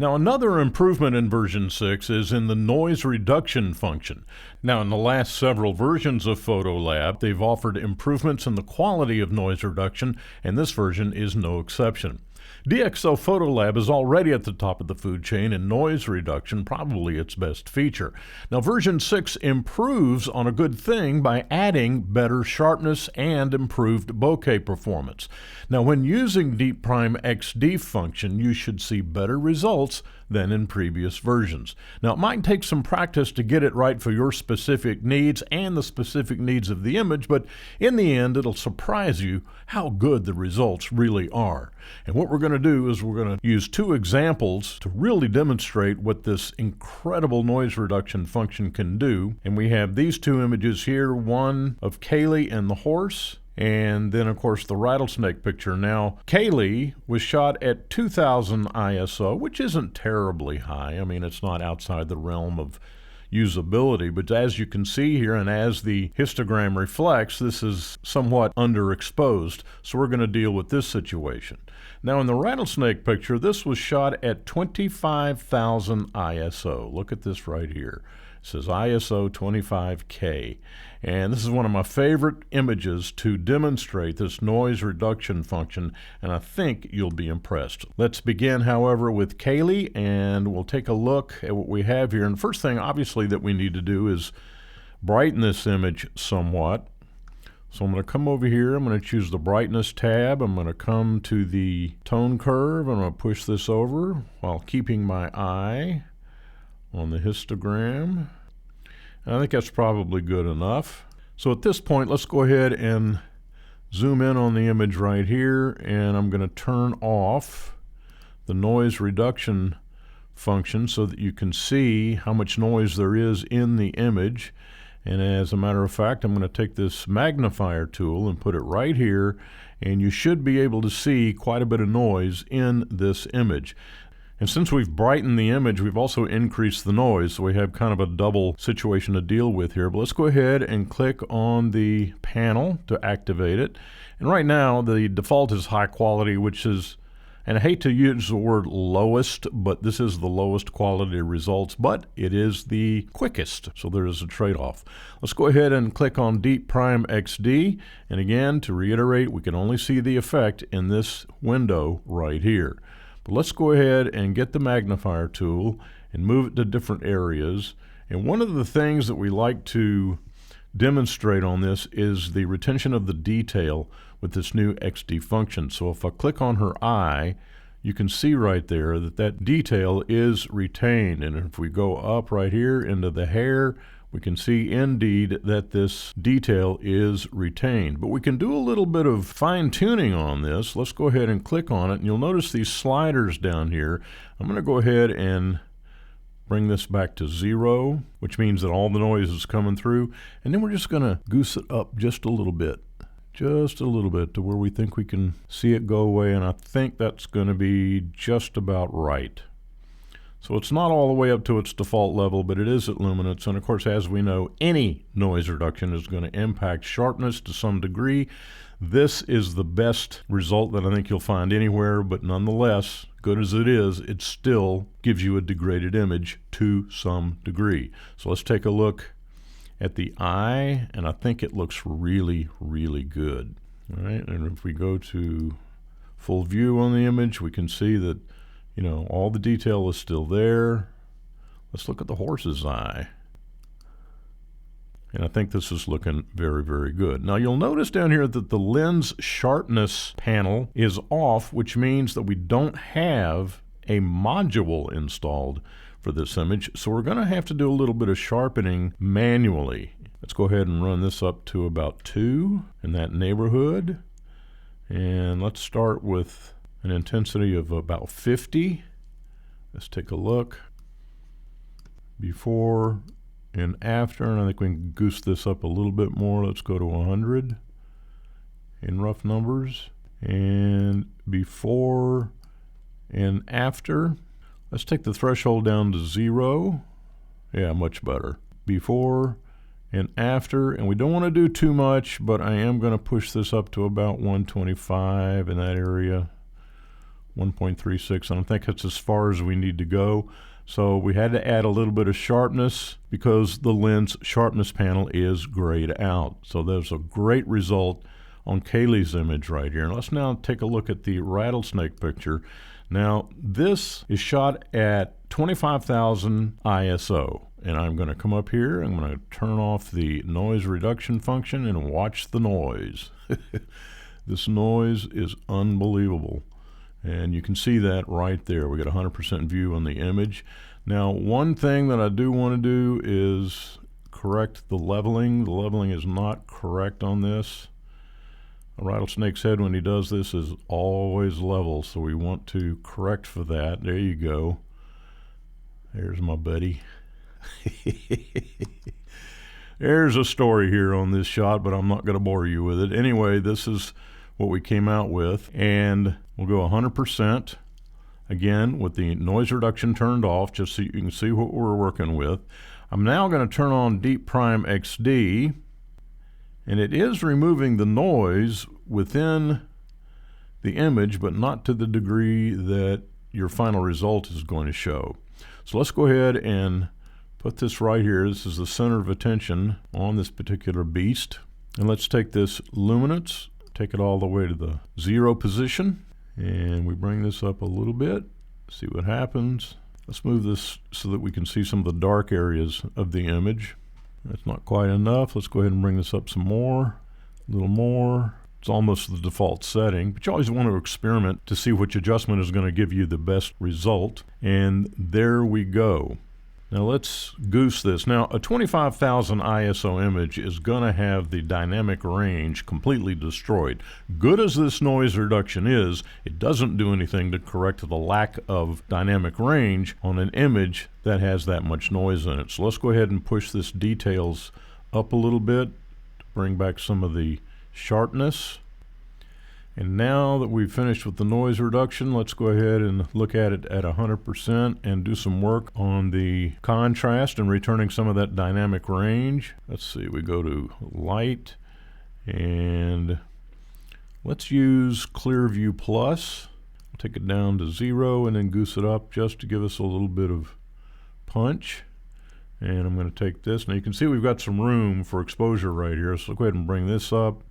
Now, another improvement in version 6 is in the noise reduction function. Now, in the last several versions of Photolab, they've offered improvements in the quality of noise reduction, and this version is no exception. DxO Photolab is already at the top of the food chain in noise reduction, probably its best feature. Now, version 6 improves on a good thing by adding better sharpness and improved bokeh performance. Now, when using DeepPRIME XD function, you should see better results than in previous versions. Now, it might take some practice to get it right for your specific needs and the specific needs of the image, but in the end, it'll surprise you how good the results really are. And what we're going to do is we're going to use two examples to really demonstrate what this incredible noise reduction function can do. And we have these two images here, one of Kaylee and the horse, and then, of course, the rattlesnake picture. Now, Kaylee was shot at 2000 ISO, which isn't terribly high. I mean, it's not outside the realm of usability, but as you can see here and as the histogram reflects, this is somewhat underexposed, so we're going to deal with this situation. Now, in the rattlesnake picture, this was shot at 25,000 ISO. Look at this right here. It says ISO 25K. And this is one of my favorite images to demonstrate this noise reduction function, and I think you'll be impressed. Let's begin, however, with Kaylee, and we'll take a look at what we have here. And the first thing, obviously, that we need to do is brighten this image somewhat. So I'm going to come over here, I'm going to choose the brightness tab, I'm going to come to the tone curve, I'm going to push this over while keeping my eye on the histogram. And I think that's probably good enough. So at this point, let's go ahead and zoom in on the image right here, and I'm going to turn off the noise reduction function so that you can see how much noise there is in the image. And as a matter of fact, I'm going to take this magnifier tool and put it right here, and you should be able to see quite a bit of noise in this image. And since we've brightened the image, we've also increased the noise, so we have kind of a double situation to deal with here. But let's go ahead and click on the panel to activate it. And right now, the default is high quality, which is, and I hate to use the word lowest, but this is the lowest quality results, but it is the quickest, so there is a trade-off. Let's go ahead and click on DeepPRIME XD, and again, to reiterate, we can only see the effect in this window right here. But let's go ahead and get the magnifier tool and move it to different areas. And one of the things that we like to demonstrate on this is the retention of the detail with this new XD function. So if I click on her eye, you can see right there that that detail is retained. And if we go up right here into the hair, we can see indeed that this detail is retained. But we can do a little bit of fine-tuning on this. Let's go ahead and click on it, and you'll notice these sliders down here. I'm going to go ahead and bring this back to 0, which means that all the noise is coming through. And then we're just going to goose it up just a little bit to where we think we can see it go away, and I think that's going to be just about right. So it's not all the way up to its default level, but it is at luminance. And of course, as we know, any noise reduction is going to impact sharpness to some degree. This is the best result that I think you'll find anywhere, but nonetheless, good as it is, it still gives you a degraded image to some degree. So let's take a look at the eye, and I think it looks really, really good. All right, and if we go to full view on the image, we can see that, you know, all the detail is still there. Let's look at the horse's eye. And I think this is looking very, very good. Now you'll notice down here that the lens sharpness panel is off, which means that we don't have a module installed for this image. So we're going to have to do a little bit of sharpening manually. Let's go ahead and run this up to about 2 in that neighborhood. And let's start with an intensity of about 50. Let's take a look. Before and after, and I think we can goose this up a little bit more. Let's go to 100 in rough numbers. And before and after, let's take the threshold down to 0. Yeah, much better. Before and after, and we don't want to do too much, but I am going to push this up to about 125 in that area. 1.36. I don't think that's as far as we need to go. So we had to add a little bit of sharpness because the lens sharpness panel is grayed out. So there's a great result on Kaylee's image right here. And let's now take a look at the rattlesnake picture. Now this is shot at 25,000 ISO. And I'm going to come up here, I'm going to turn off the noise reduction function and watch the noise. This noise is unbelievable. And you can see that right there. We got 100% view on the image. Now, one thing that I do want to do is correct the leveling. The leveling is not correct on this. A rattlesnake's head, when he does this, is always level, so we want to correct for that. There you go. There's my buddy. There's a story here on this shot, but I'm not going to bore you with it. Anyway, this is what we came out with, and we'll go 100% again with the noise reduction turned off, just so you can see what we're working with. I'm now going to turn on DeepPRIME XD, and it is removing the noise within the image, but not to the degree that your final result is going to show. So let's go ahead and put this right here. This is the center of attention on this particular beast. And let's take this luminance, take it all the way to the 0 position, and we bring this up a little bit, see what happens. Let's move this so that we can see some of the dark areas of the image. That's not quite enough. Let's go ahead and bring this up some more, a little more. It's almost the default setting, but you always want to experiment to see which adjustment is going to give you the best result. And there we go. Now let's goose this. Now a 25,000 ISO image is going to have the dynamic range completely destroyed. Good as this noise reduction is, it doesn't do anything to correct the lack of dynamic range on an image that has that much noise in it. So let's go ahead and push this details up a little bit to bring back some of the sharpness. And now that we've finished with the noise reduction, let's go ahead and look at it at 100% and do some work on the contrast and returning some of that dynamic range. Let's see, we go to light and let's use Clear View Plus. We'll take it down to 0 and then goose it up just to give us a little bit of punch. And I'm going to take this. Now you can see we've got some room for exposure right here. So go ahead and bring this up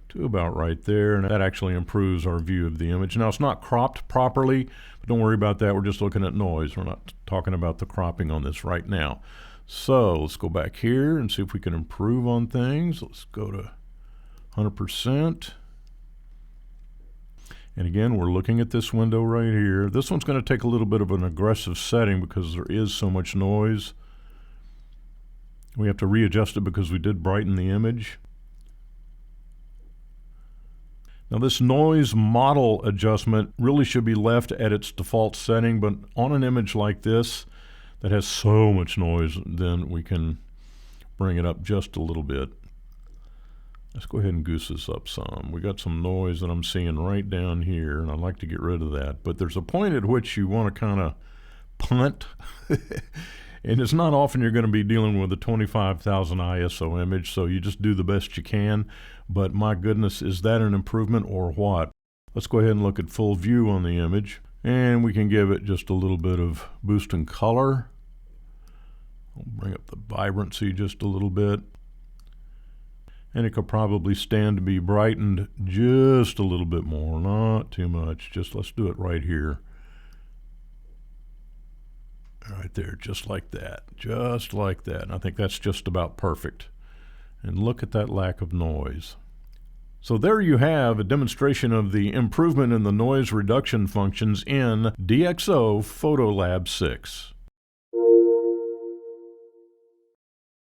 to about right there, and that actually improves our view of the image. Now it's not cropped properly, but don't worry about that. We're just looking at noise. We're not talking about the cropping on this right now. So let's go back here and see if we can improve on things. Let's go to 100%. And again, we're looking at this window right here. This one's going to take a little bit of an aggressive setting because there is so much noise. We have to readjust it because we did brighten the image. Now this noise model adjustment really should be left at its default setting, but on an image like this that has so much noise, then we can bring it up just a little bit. Let's go ahead and goose this up some. We got some noise that I'm seeing right down here, and I'd like to get rid of that. But there's a point at which you want to kind of punt. And it's not often you're going to be dealing with a 25,000 ISO image, so you just do the best you can. But my goodness, is that an improvement or what? Let's go ahead and look at full view on the image, and we can give it just a little bit of boost in color. I'll bring up the vibrancy just a little bit. And it could probably stand to be brightened just a little bit more, not too much. Just let's do it right here. Right there, just like that, just like that. And I think that's just about perfect. And look at that lack of noise. So there you have a demonstration of the improvement in the noise reduction functions in DxO Photolab 6.